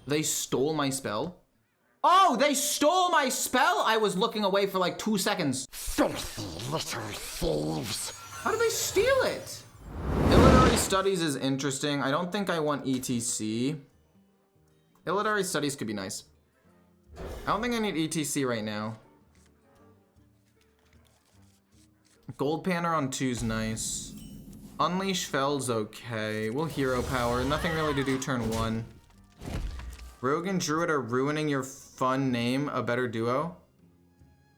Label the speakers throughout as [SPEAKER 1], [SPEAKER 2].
[SPEAKER 1] They stole my spell? Oh, they stole my spell? I was looking away for like 2 seconds.
[SPEAKER 2] Filthy little thieves.
[SPEAKER 1] How did they steal it? Illiterary Studies is interesting. I don't think I want ETC. Illiterary Studies could be nice. I don't think I need ETC right now. Gold Panner on 2's nice. Unleash Fell's okay. We'll hero power. Nothing really to do turn 1. Rogue and Druid are ruining your fun name, a better duo.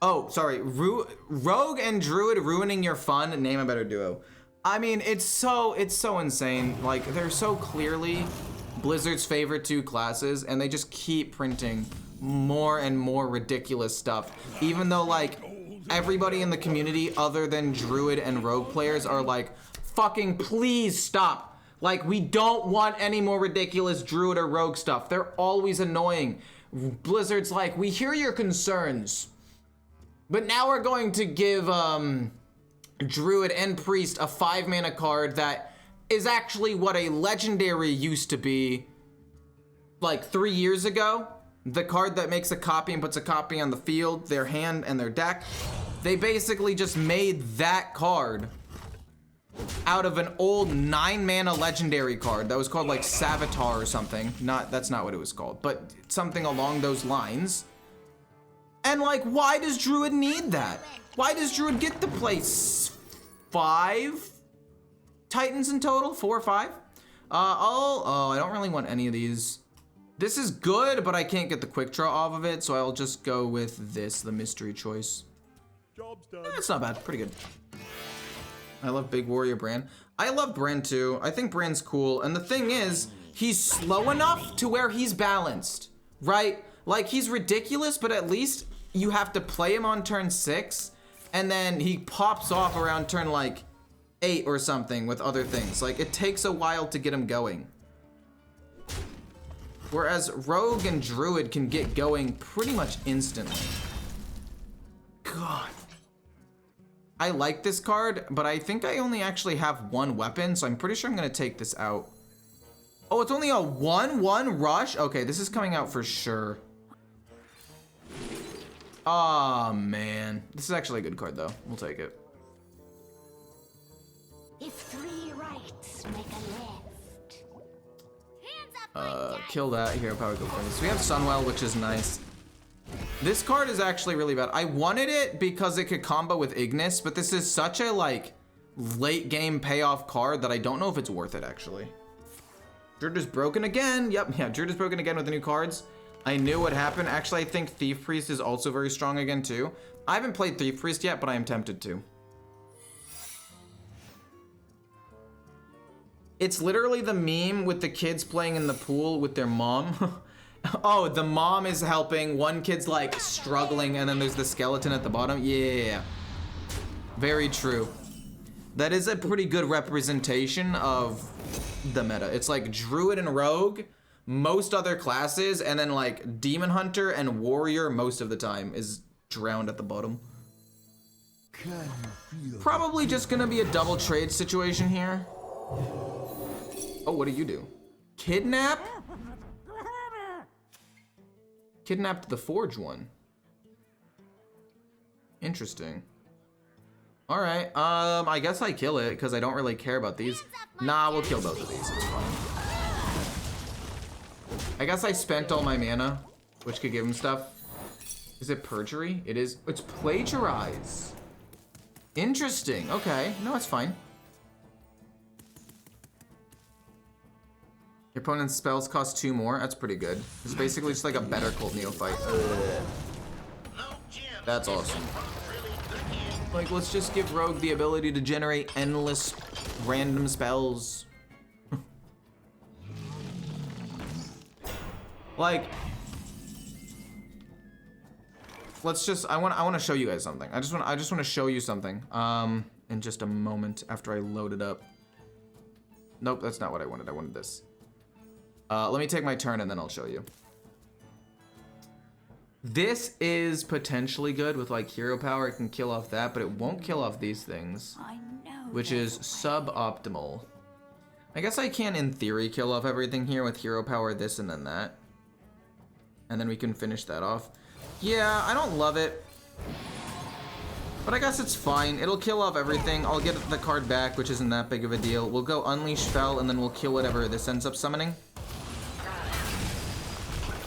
[SPEAKER 1] Oh, sorry. Rogue and Druid ruining your fun name, a better duo. I mean, it's so insane. Like, they're so clearly Blizzard's favorite 2 classes, and they just keep printing more and more ridiculous stuff. Even though, like, everybody in the community other than Druid and Rogue players are like, fucking please stop. Like, we don't want any more ridiculous Druid or Rogue stuff. They're always annoying. Blizzard's like, we hear your concerns, but now we're going to give Druid and Priest a 5-mana card that is actually what a legendary used to be like 3 years ago. The card that makes a copy and puts a copy on the field, their hand, and their deck. They basically just made that card out of an old 9-mana legendary card that was called like Savitar or something. That's not what it was called, but something along those lines. And like, why does Druid need that? Why does Druid get to play 5 Titans in total? 4 or 5? I don't really want any of these. This is good, but I can't get the quick draw off of it, so I'll just go with this, the mystery choice.
[SPEAKER 3] Job's done.
[SPEAKER 1] It's not bad, pretty good. I love Big Warrior Bran. I love Bran too. I think Bran's cool. And the thing is, he's slow enough to where he's balanced, right? Like, he's ridiculous, but at least you have to play him on turn 6, and then he pops off around turn like 8 or something with other things. Like, it takes a while to get him going. Whereas Rogue and Druid can get going pretty much instantly. God. I like this card, but I think I only actually have 1 weapon, so I'm pretty sure I'm gonna take this out. Oh, it's only a 1/1 rush? Okay, this is coming out for sure. Oh man. This is actually a good card though. We'll take it.
[SPEAKER 2] If 3 rights make a left.
[SPEAKER 1] Kill that, hero power, go first. We have Sunwell, which is nice. This card is actually really bad. I wanted it because it could combo with Ignis, but this is such a like late game payoff card that I don't know if it's worth it actually. Druid is broken again. Yep, yeah, Druid is broken again with the new cards. I knew what happened. Actually, I think Thief Priest is also very strong again too. I haven't played Thief Priest yet, but I am tempted to. It's literally the meme with the kids playing in the pool with their mom. Oh, the mom is helping, one kid's like struggling, and then there's the skeleton at the bottom. Yeah, very true. That is a pretty good representation of the meta. It's like Druid and Rogue, most other classes, and then like Demon Hunter and Warrior most of the time is drowned at the bottom. Probably just gonna be a double trade situation here. Oh, what do you do? Kidnap? Kidnapped the Forge one. Interesting. All right, I guess I kill it because I don't really care about these. Nah, we'll kill both of these, it's fine. I guess I spent all my mana, which could give him stuff. Is it Perjury? It is, it's Plagiarize. Interesting, okay, no, it's fine. Your opponent's spells cost 2 more. That's pretty good. It's basically just like a better Cold Neophyte. That's awesome. Like, let's just give Rogue the ability to generate endless random spells. Like, let's just, I want to show you guys something. I just want to show you something. In just a moment after I load it up. Nope, that's not what I wanted. I wanted this. Let me take my turn and then I'll show you. This is potentially good with like hero power. It can kill off that, but it won't kill off these things, which is suboptimal. I guess I can, in theory, kill off everything here with hero power, this and then that. And then we can finish that off. Yeah, I don't love it. But I guess it's fine. It'll kill off everything. I'll get the card back, which isn't that big of a deal. We'll go Unleash Fel, and then we'll kill whatever this ends up summoning.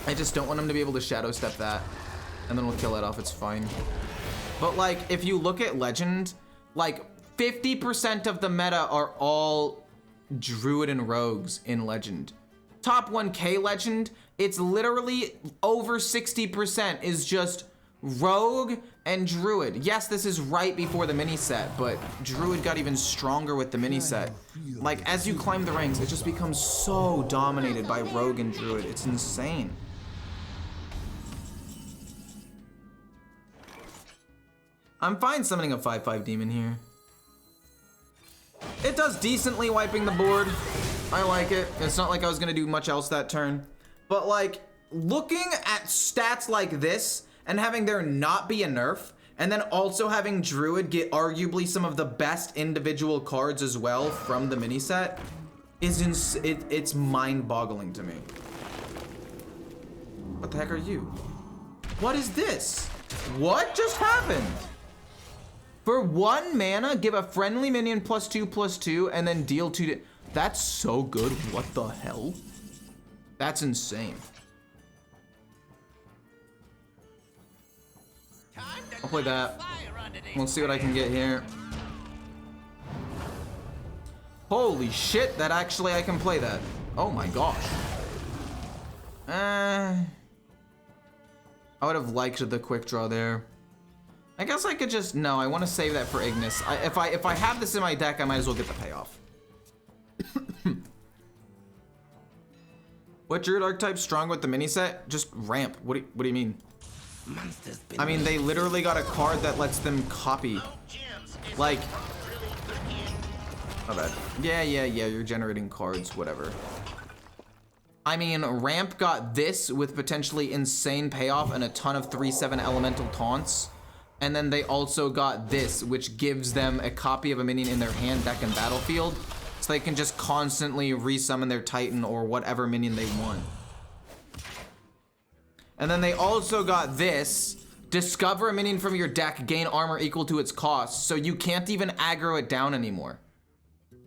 [SPEAKER 1] I just don't want him to be able to Shadow Step that. And then we'll kill it off, it's fine. But like, if you look at Legend, like 50% of the meta are all Druid and Rogues in Legend. Top 1K Legend, it's literally over 60% is just Rogue and Druid. Yes, this is right before the mini set, but Druid got even stronger with the mini set. Like, as you climb the ranks, it just becomes so dominated by Rogue and Druid. It's insane. I'm fine summoning a 5/5 demon here. It does decently wiping the board. I like it. It's not like I was gonna do much else that turn. But like, looking at stats like this, and having there not be a nerf, and then also having Druid get arguably some of the best individual cards as well from the mini set, it's mind-boggling to me. What the heck are you? What is this? What just happened? For 1 mana, give a friendly minion +2/+2, and then deal 2. That's so good. What the hell? That's insane. I'll play that. We'll see what I can get here. Holy shit, that actually I can play that. Oh my gosh. I would have liked the quick draw there. I guess I could just, no, I want to save that for Ignis. If I have this in my deck, I might as well get the payoff. What Druid archetype strong with the mini set? Just ramp. What do you mean? I mean, they literally got a card that lets them copy. Like, my bad. Yeah, you're generating cards, whatever. I mean, ramp got this with potentially insane payoff and a ton of 3/7 elemental taunts. And then they also got this, which gives them a copy of a minion in their hand, deck, and battlefield. So they can just constantly resummon their Titan or whatever minion they want. And then they also got this, discover a minion from your deck, gain armor equal to its cost, so you can't even aggro it down anymore.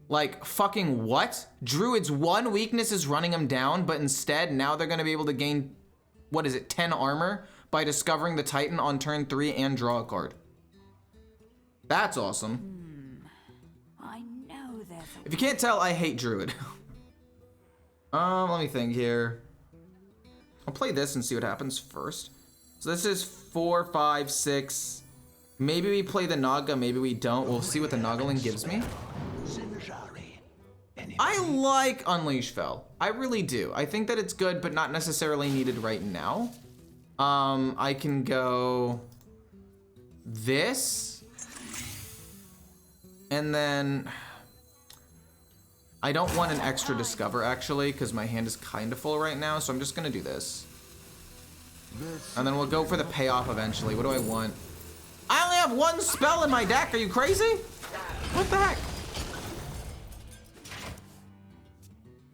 [SPEAKER 1] Like, fucking what? Druid's one weakness is running them down, but instead, now they're gonna be able to gain, what is it, 10 armor by discovering the Titan on turn 3 and draw a card. That's awesome.
[SPEAKER 2] I know there's a...
[SPEAKER 1] If you can't tell, I hate Druid. Let me think here. I'll play this and see what happens first. So this is 4, 5, 6. Maybe we play the Naga, maybe we don't. We'll see what the Nagalin gives me. I like Unleash Fel. I really do. I think that it's good, but not necessarily needed right now. I can go this. And then I don't want an extra discover actually, because my hand is kind of full right now, so I'm just gonna do this. And then we'll go for the payoff eventually. What do I want? I only have 1 spell in my deck. Are you crazy? What the heck?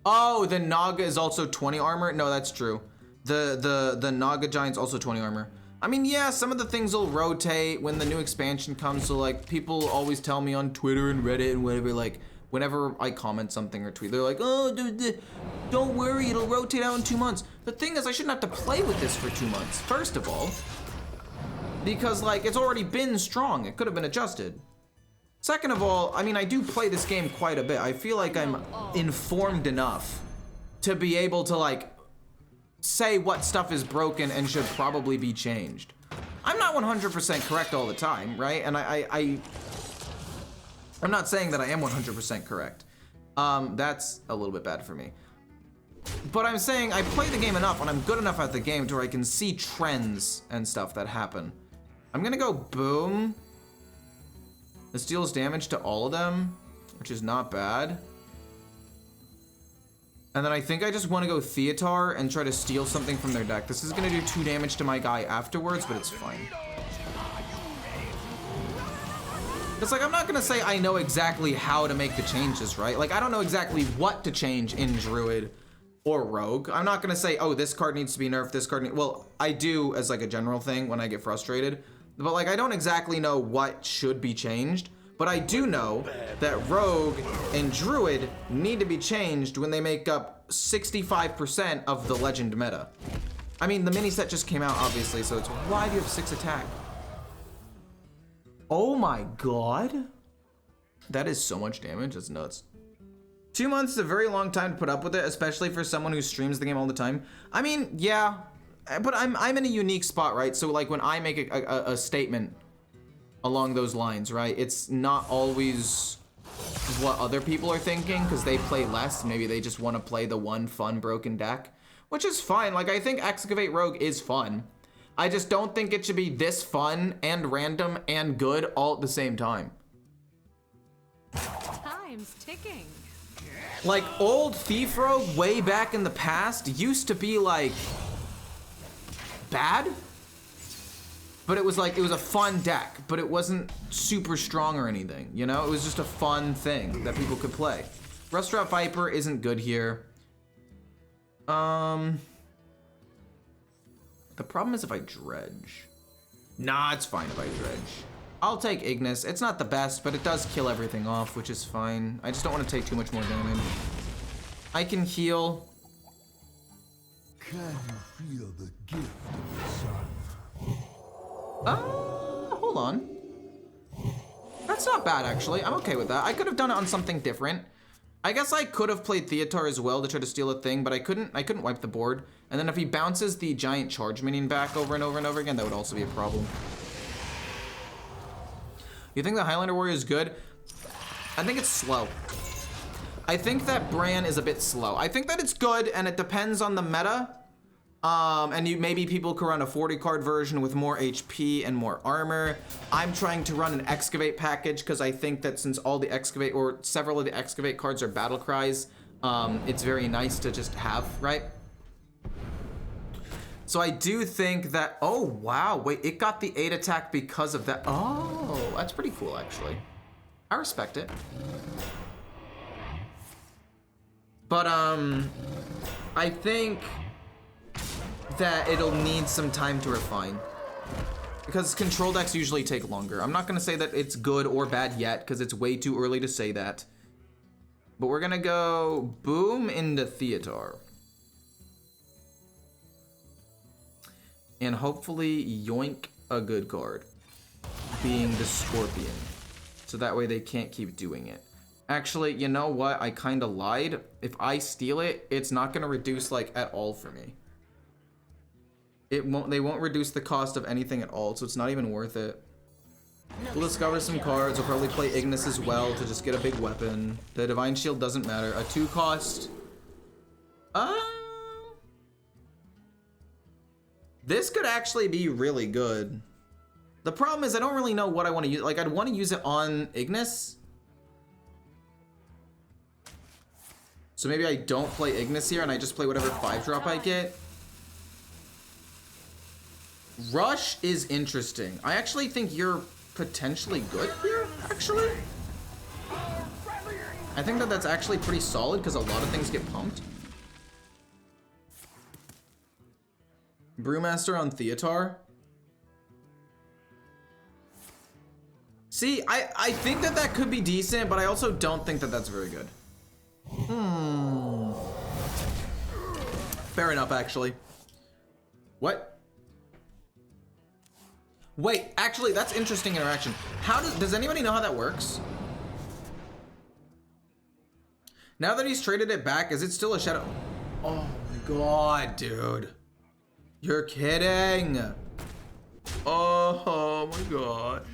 [SPEAKER 1] Oh, the Naga is also 20 armor? No, that's true. The Naga Giant's also 20 armor. I mean, yeah, some of the things will rotate when the new expansion comes. So like, people always tell me on Twitter and Reddit and whatever, like, whenever I comment something or tweet, they're like, oh, don't worry, it'll rotate out in 2 months. The thing is, I shouldn't have to play with this for 2 months, first of all. Because, like, it's already been strong. It could have been adjusted. Second of all, I mean, I do play this game quite a bit. I feel like I'm informed enough to be able to, like, say what stuff is broken and should probably be changed. I'm not 100% correct all the time, right? And I'm not saying that I am 100% correct. That's a little bit bad for me. But I'm saying I play the game enough and I'm good enough at the game to where I can see trends and stuff that happen. I'm gonna go boom. This deals damage to all of them, which is not bad. And then I think I just want to go Theatar and try to steal something from their deck. This is gonna do 2 damage to my guy afterwards, but it's fine. It's like, I'm not gonna say I know exactly how to make the changes, right? Like, I don't know exactly what to change in Druid or Rogue. I'm not gonna say, oh, this card needs to be nerfed, this card well, I do as like a general thing when I get frustrated, but like I don't exactly know what should be changed, but I do know that Rogue and Druid need to be changed when they make up 65% of the Legend meta. I mean, the mini set just came out, obviously, so it's why do you have 6 attack? Oh my god. That is so much damage, that's nuts. 2 months is a very long time to put up with it, especially for someone who streams the game all the time. I mean, yeah, but I'm in a unique spot, right? So like when I make a statement along those lines, right? It's not always what other people are thinking because they play less. Maybe they just want to play the one fun broken deck, which is fine. Like I think Excavate Rogue is fun. I just don't think it should be this fun and random and good all at the same time.
[SPEAKER 3] Time's ticking.
[SPEAKER 1] Like old Thief Rogue way back in the past used to be like bad, but it was like, it was a fun deck, but it wasn't super strong or anything, you know? It was just a fun thing that people could play. Restaurant Viper isn't good here. The problem is if I dredge. Nah, it's fine if I dredge. I'll take Ignis. It's not the best, but it does kill everything off, which is fine. I just don't want to take too much more damage. I can heal.
[SPEAKER 4] Can you feel the gift of the sun?
[SPEAKER 1] Hold on. That's not bad, actually. I'm okay with that. I could have done it on something different. I guess I could have played Theatar as well to try to steal a thing, but I couldn't wipe the board. And then if he bounces the giant charge minion back over and over and over again, that would also be a problem. You think the Highlander Warrior is good? I think it's slow. I think that Bran is a bit slow. I think that it's good, and it depends on the meta. And maybe people could run a 40 card version with more HP and more armor. I'm trying to run an Excavate package because I think that since all the Excavate, or several of the Excavate cards are battle cries, it's very nice to just have, right? So I do think that, oh wow, wait, it got the 8 attack because of that. Oh, that's pretty cool actually. I respect it. But I think that it'll need some time to refine. Because control decks usually take longer. I'm not gonna say that it's good or bad yet, because it's way too early to say that. But we're gonna go boom into Theatar. And hopefully yoink a good card, being the Scorpion. So that way they can't keep doing it. Actually, you know what? I kinda lied. If I steal it, it's not gonna reduce like at all for me. They won't reduce the cost of anything at all, so it's not even worth it. We'll discover some cards. We'll probably play Ignis as well to just get a big weapon. The Divine Shield doesn't matter. A 2 cost. This could actually be really good. The problem is I don't really know what I want to use. Like, I'd want to use it on Ignis. So maybe I don't play Ignis here and I just play whatever 5-drop I get. Rush is interesting. I actually think you're potentially good here, actually. I think that that's actually pretty solid because a lot of things get pumped. Brewmaster on Theatar. See, I think that that could be decent, but I also don't think that that's very good. Fair enough, actually. What? Wait, actually, that's interesting interaction. How does anybody know how that works? Now that he's traded it back, is it still a shadow? Oh my god, dude. You're kidding. Oh my god.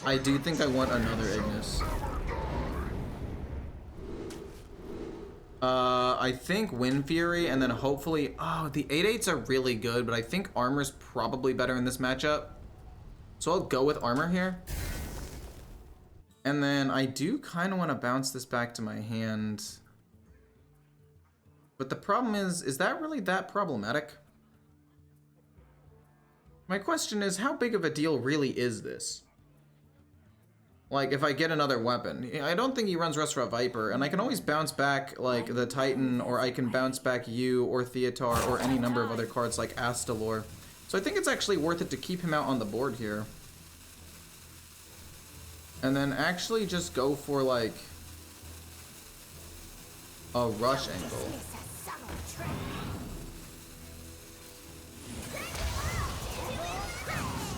[SPEAKER 1] I do think I want another Ignis. I think Wind Fury and then hopefully, oh, the 8/8s are really good, but I think Armor's probably better in this matchup. So I'll go with Armor here. And then I do kind of want to bounce this back to my hand. But the problem is that really that problematic? My question is, how big of a deal really is this? Like, if I get another weapon. I don't think he runs Restaurant Viper, and I can always bounce back, like, the Titan, or I can bounce back you, or Theatar, or any number of other cards like Astalor. So I think it's actually worth it to keep him out on the board here. And then actually just go for, like, a rush angle.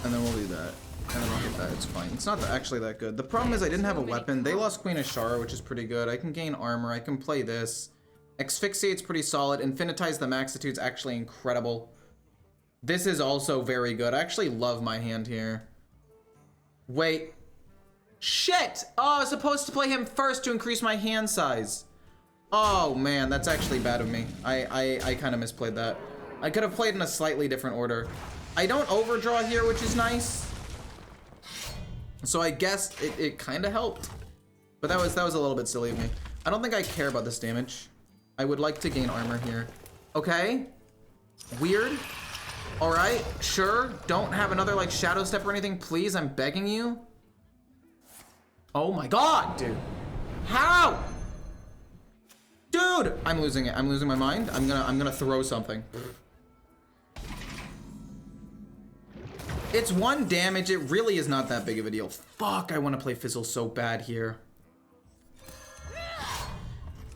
[SPEAKER 1] And then we'll do that. And then I'll hit that, it's fine. It's not actually that good. The problem is I didn't have a weapon. They lost Queen Ashara, which is pretty good. I can gain armor, I can play this. Asphyxiate's pretty solid. Infinitize the Maxitude's actually incredible. This is also very good. I actually love my hand here. Wait. Shit! Oh, I was supposed to play him first to increase my hand size. Oh man, that's actually bad of me. I kind of misplayed that. I could have played in a slightly different order. I don't overdraw here, which is nice. So I guess it kind of helped. But that was a little bit silly of me. I don't think I care about this damage. I would like to gain armor here. Okay. Weird. Alright, sure. Don't have another like Shadow Step or anything, please. I'm begging you. Oh my god, dude. How? Dude! I'm losing it. I'm losing my mind. I'm gonna throw something. It's 1 damage. It really is not that big of a deal. Fuck, I want to play Fizzle so bad here.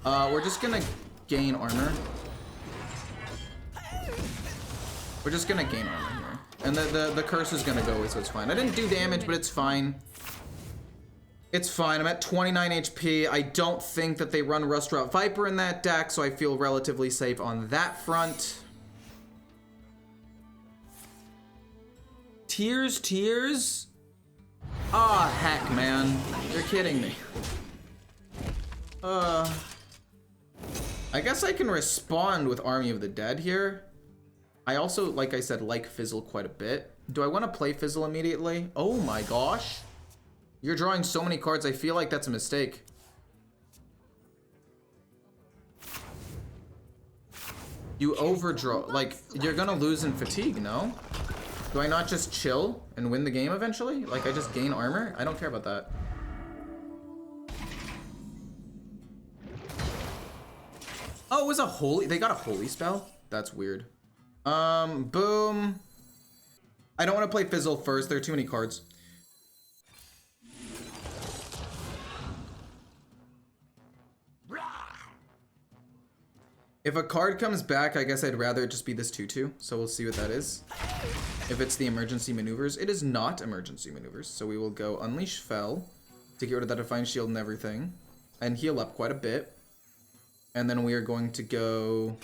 [SPEAKER 1] We're just gonna gain armor. We're just gonna gain armor here. And the curse is gonna go away, so it's fine. I didn't do damage, but it's fine. It's fine. I'm at 29 HP. I don't think that they run Restaurant Viper in that deck, so I feel relatively safe on that front. Tears? Ah, heck, man. You're kidding me. I guess I can respond with Army of the Dead here. I also, like I said, like Fizzle quite a bit. Do I want to play Fizzle immediately? Oh my gosh. You're drawing so many cards, I feel like that's a mistake. You overdraw. Like, you're gonna lose in fatigue, no? Do I not just chill and win the game eventually? Like, I just gain armor? I don't care about that. Oh, it was a holy... They got a holy spell? That's weird. Boom. I don't want to play Fizzle first. There are too many cards. If a card comes back, I guess I'd rather it just be this 2/2. So we'll see what that is. If it's the emergency maneuvers. It is not emergency maneuvers. So we will go Unleash Fel to get rid of that Defiant Shield and everything. And heal up quite a bit. And then we are going to go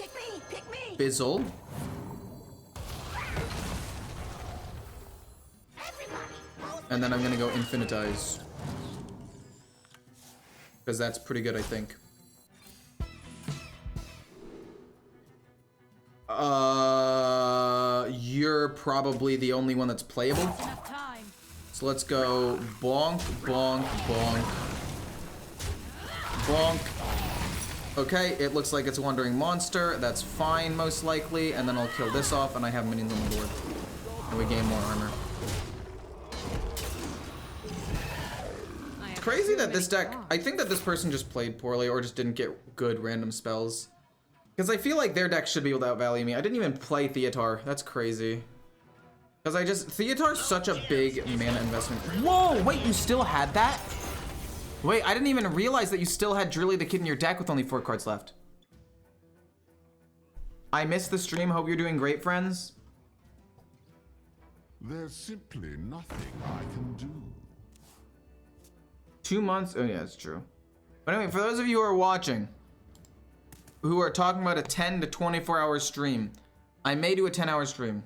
[SPEAKER 1] Fizzle. And then I'm going to go Infinitize. Because that's pretty good, I think. You're probably the only one that's playable. So let's go bonk, bonk, bonk. Bonk. Okay, it looks like it's a wandering monster. That's fine, most likely. And then I'll kill this off, and I have minions on the board. And we gain more armor. It's crazy that this deck... I think that this person just played poorly or just didn't get good random spells. Because I feel like their deck should be able to outvalue me. I didn't even play Theatar. That's crazy. Because I just... Theatar's such a big mana investment. Whoa! Wait, you still had that? Wait, I didn't even realize that you still had Drilly the Kid in your deck with only 4 cards left. I missed the stream. Hope you're doing great, friends.
[SPEAKER 4] There's simply nothing I can do.
[SPEAKER 1] 2 months? Oh yeah, it's true. But anyway, for those of you who are watching, who are talking about a 10 to 24 hour stream, I may do a 10-hour stream.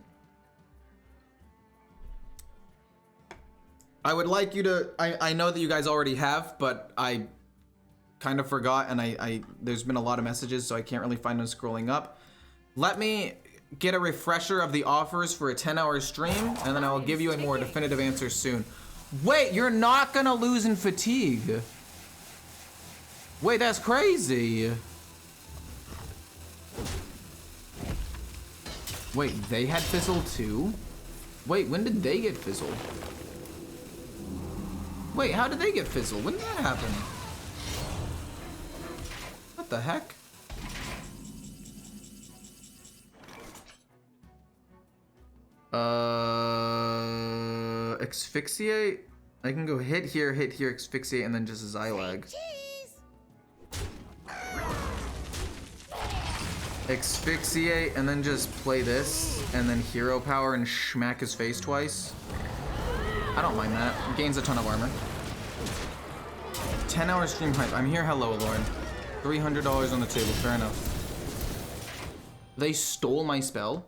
[SPEAKER 1] I would like you to, I know that you guys already have, but I kind of forgot, and there's been a lot of messages, so I can't really find them scrolling up. Let me get a refresher of the offers for a 10-hour stream, and then I will give you a more definitive answer soon. Wait, you're not gonna lose in fatigue. Wait, that's crazy. Wait, they had Fizzle too? Wait, when did they get fizzled? Wait, how did they get fizzled? When did that happen? What the heck? Asphyxiate? I can go hit here, asphyxiate, and then just Xylag. Asphyxiate, and then just play this, and then hero power and smack his face twice. I don't mind that. Gains a ton of armor. 10-hour stream hype. I'm here. Hello, Lauren. $300 on the table. Fair enough. They stole my spell?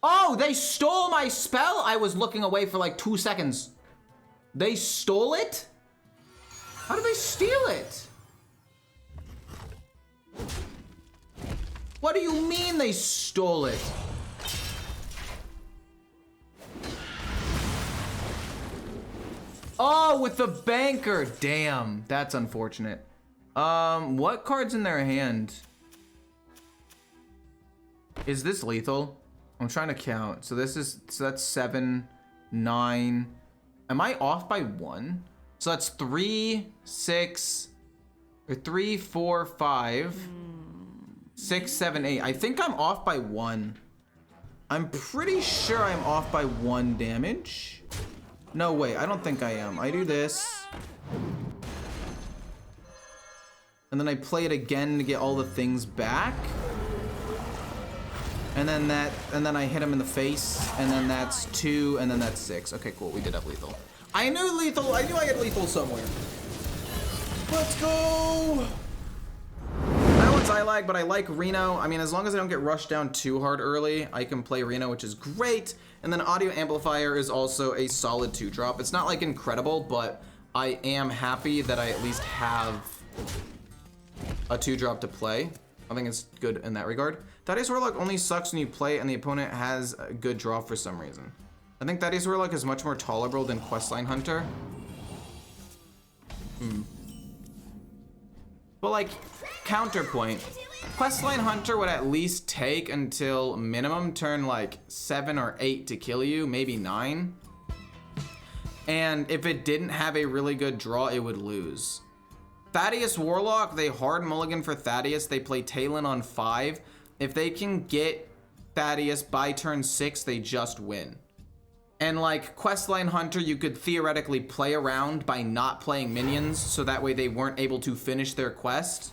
[SPEAKER 1] Oh, they stole my spell? I was looking away for like 2 seconds. They stole it? How did they steal it? What do you mean they stole it? Oh, with the banker. Damn, that's unfortunate. What card's in their hand? Is this lethal? I'm trying to count. So that's 7, 9. Am I off by 1? So that's 3, 6, or 3, 4, 5, 6, 7, 8. I think I'm off by 1. I'm pretty sure I'm off by 1 damage. No, wait, I don't think I am. I do this. And then I play it again to get all the things back. And then I hit him in the face, and then that's 2, and then that's 6. Okay, cool, we did have lethal. I knew lethal, I knew I had lethal somewhere. Let's go! I don't want Xylag, but I like Reno. I mean, as long as I don't get rushed down too hard early, I can play Reno, which is great. And then Audio Amplifier is also a solid 2-drop. It's not like incredible, but I am happy that I at least have a 2-drop to play. I think it's good in that regard. Thaddius Warlock only sucks when you play and the opponent has a good draw for some reason. I think Thaddius Warlock is much more tolerable than Questline Hunter. But like, counterpoint. Questline Hunter would at least take until minimum turn like 7 or 8 to kill you, maybe 9. And if it didn't have a really good draw, it would lose. Thaddius Warlock, they hard mulligan for Thaddius. They play Talon on 5. If they can get Thaddius by turn 6, they just win. And like Questline Hunter, you could theoretically play around by not playing minions, so that way they weren't able to finish their quest.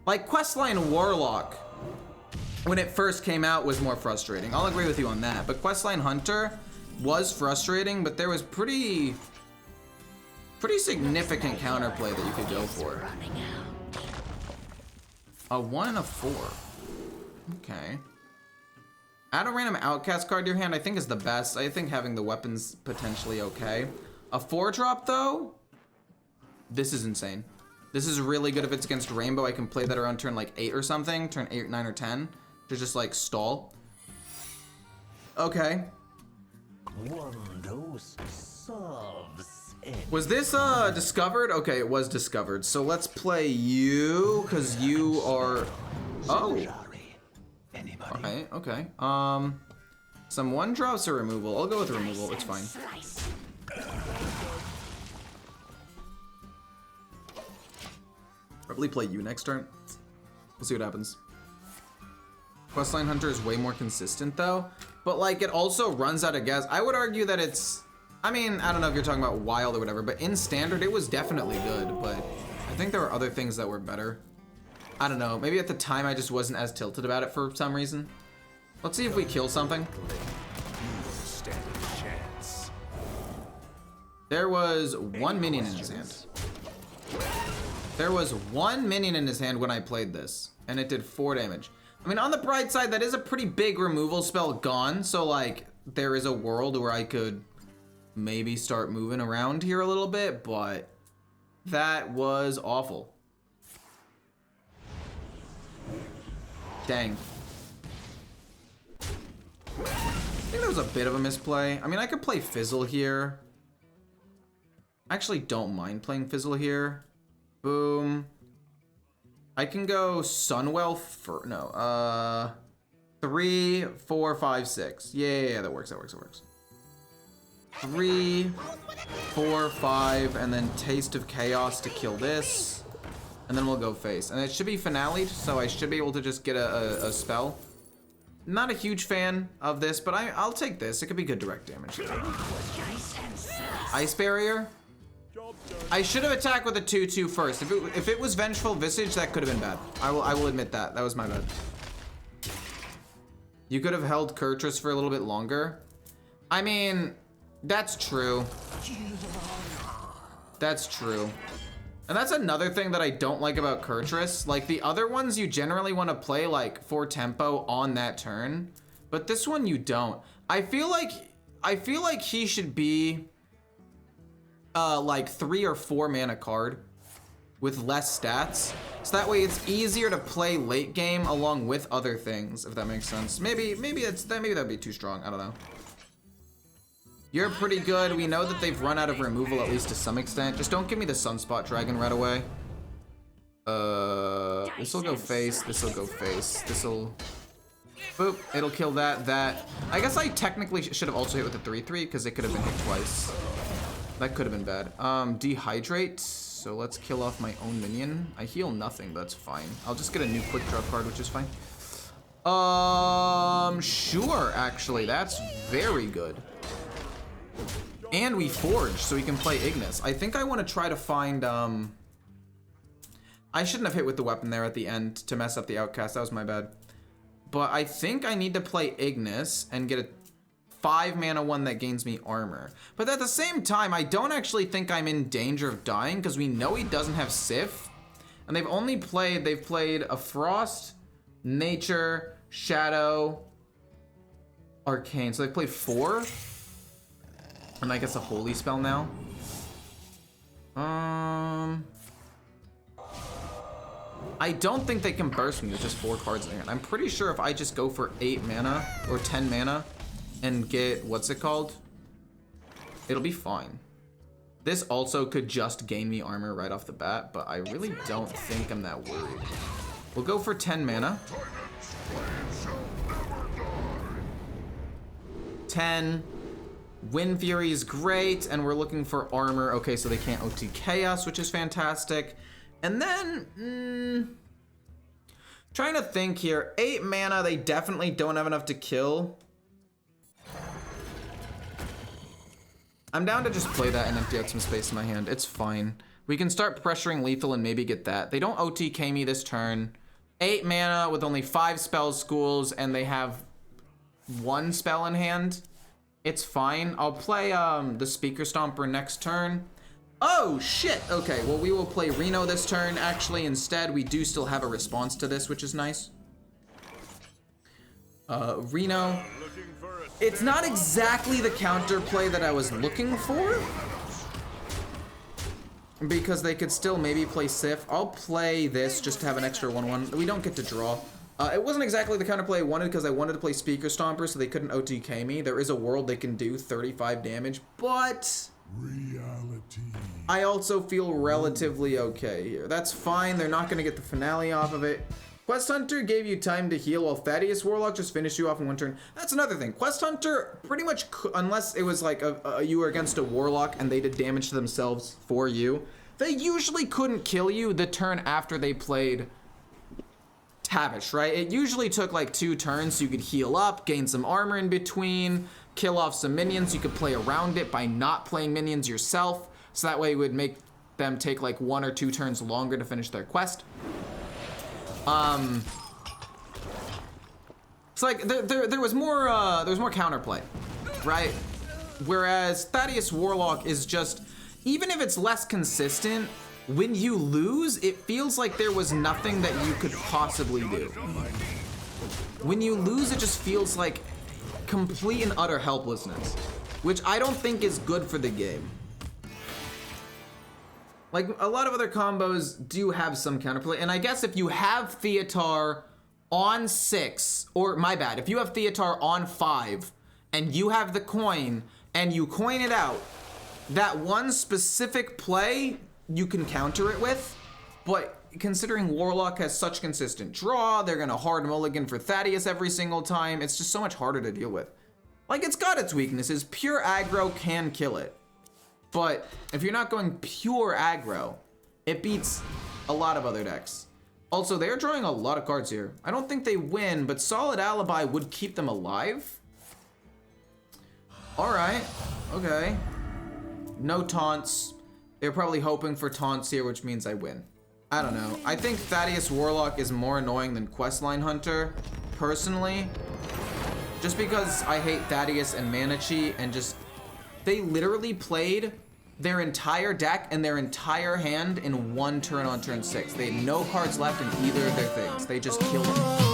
[SPEAKER 1] Like Questline Warlock, when it first came out, was more frustrating. I'll agree with you on that. But Questline Hunter was frustrating, but there was pretty significant counterplay that you could go for. A 1 and a 4. Okay. Add a random outcast card to your hand, I think is the best. I think having the weapon's potentially okay. A 4-drop though? This is insane. This is really good if it's against Rainbow. I can play that around turn like 8 or something. Turn 8, 9, or 10. To just like stall. Okay.
[SPEAKER 3] One dose solves it.
[SPEAKER 1] Was this discovered? Okay, it was discovered. So let's play you, because you are... Oh. Okay, okay. Some 1-drops or removal. I'll go with removal, it's fine. Probably play you next turn. We'll see what happens. Questline Hunter is way more consistent though, but like it also runs out of gas. I would argue that it's, I mean, I don't know if you're talking about wild or whatever, but in standard it was definitely good, but I think there were other things that were better. I don't know, maybe at the time I just wasn't as tilted about it for some reason. Let's see if we kill something. There was 1 minion in his hand. There was 1 minion in his hand when I played this, and it did 4 damage. I mean, on the bright side, that is a pretty big removal spell gone, so like, there is a world where I could maybe start moving around here a little bit, but that was awful. Dang. I think that was a bit of a misplay. I mean, I could play Fizzle here. I actually don't mind playing Fizzle here. Boom. I can go Sunwell for, no, 3, 4, 5, 6. Yeah, that works, that works, that works. 3, 4, 5, and then Taste of Chaos to kill this. And then we'll go face. And it should be finale'd, so I should be able to just get a spell. Not a huge fan of this, but I'll take this. It could be good direct damage. Ice Barrier? I should have attacked with a 2/2 first. If it was Vengeful Visage, that could have been bad. I will admit that. That was my bad. You could have held Kurtrus for a little bit longer. I mean, that's true. That's true. And that's another thing that I don't like about Kurtrus. Like, the other ones you generally want to play like for tempo on that turn, but this one you don't. I feel like he should be like 3 or 4 mana card with less stats. So that way it's easier to play late game along with other things, if that makes sense. Maybe that'd be too strong. I don't know. You're pretty good. We know that they've run out of removal, at least to some extent. Just don't give me the Sunspot Dragon right away. This'll go face. This'll go face. This'll... Boop. It'll kill that. I guess I technically should have also hit with the 3/3 because it could have been hit twice. That could have been bad. Dehydrate. So let's kill off my own minion. I heal nothing, but that's fine. I'll just get a new quick draw card, which is fine. Sure, actually. That's very good. And we forge, so we can play Ignis. I think I want to try to find, I shouldn't have hit with the weapon there at the end to mess up the outcast. That was my bad. But I think I need to play Ignis and get a 5 mana one that gains me armor. But at the same time, I don't actually think I'm in danger of dying because we know he doesn't have Sif. And they've played a Frost, Nature, Shadow, Arcane. So they've played 4. And I guess a Holy Spell now. I don't think they can burst me with just 4 cards in hand. I'm pretty sure if I just go for 8 mana or 10 mana and get, what's it called? It'll be fine. This also could just gain me armor right off the bat, but I really don't think I'm that worried. We'll go for 10 mana. 10. Wind Fury is great, and we're looking for armor. Okay, so they can't OT Chaos, which is fantastic. And then, trying to think here. 8 mana, they definitely don't have enough to kill. I'm down to just play that and empty out some space in my hand. It's fine. We can start pressuring lethal and maybe get that. They don't OTK me this turn. 8 mana with only 5 spell schools, and they have 1 spell in hand. It's fine. I'll play the Speaker Stomper next turn. Oh, shit. Okay, well, we will play Reno this turn. Actually, instead, we do still have a response to this, which is nice. Reno. It's not exactly the counterplay that I was looking for, because they could still maybe play Sif. I'll play this just to have an extra 1/1. We don't get to draw. It wasn't exactly the counterplay I wanted because I wanted to play Speaker Stomper so they couldn't OTK me. There is a world they can do 35 damage, but
[SPEAKER 4] Reality.
[SPEAKER 1] I also feel relatively okay here. That's fine. They're not going to get the finale off of it. Quest Hunter gave you time to heal while Thaddius Warlock just finished you off in 1 turn. That's another thing. Quest Hunter pretty much, unless it was like you were against a Warlock and they did damage to themselves for you, they usually couldn't kill you the turn after they played Tavish, right? It usually took like 2 turns so you could heal up, gain some armor in between, kill off some minions. You could play around it by not playing minions yourself, so that way it would make them take like 1 or 2 turns longer to finish their quest. It's like there was more counterplay, right? Whereas Thaddius Warlock is just, even if it's less consistent, when you lose, it feels like there was nothing that you could possibly do. When you lose, it just feels like complete and utter helplessness, which I don't think is good for the game. Like, a lot of other combos do have some counterplay, and I guess if you have Theatar on 6, or my bad, if you have Theatar on 5, and you have the coin, and you coin it out, that one specific play, you can counter it with, but considering Warlock has such consistent draw, they're gonna hard mulligan for Thaddius every single time, it's just so much harder to deal with. Like, it's got its weaknesses. Pure aggro can kill it. But if you're not going pure aggro, it beats a lot of other decks. Also, they're drawing a lot of cards here. I don't think they win, but Solid Alibi would keep them alive. Alright, okay. No taunts. They're probably hoping for taunts here, which means I win. I don't know. I think Thaddius Warlock is more annoying than Questline Hunter, personally. Just because I hate Thaddius and Manichi, and just... They literally played their entire deck and their entire hand in one turn on turn 6. They had no cards left in either of their things. They just killed them.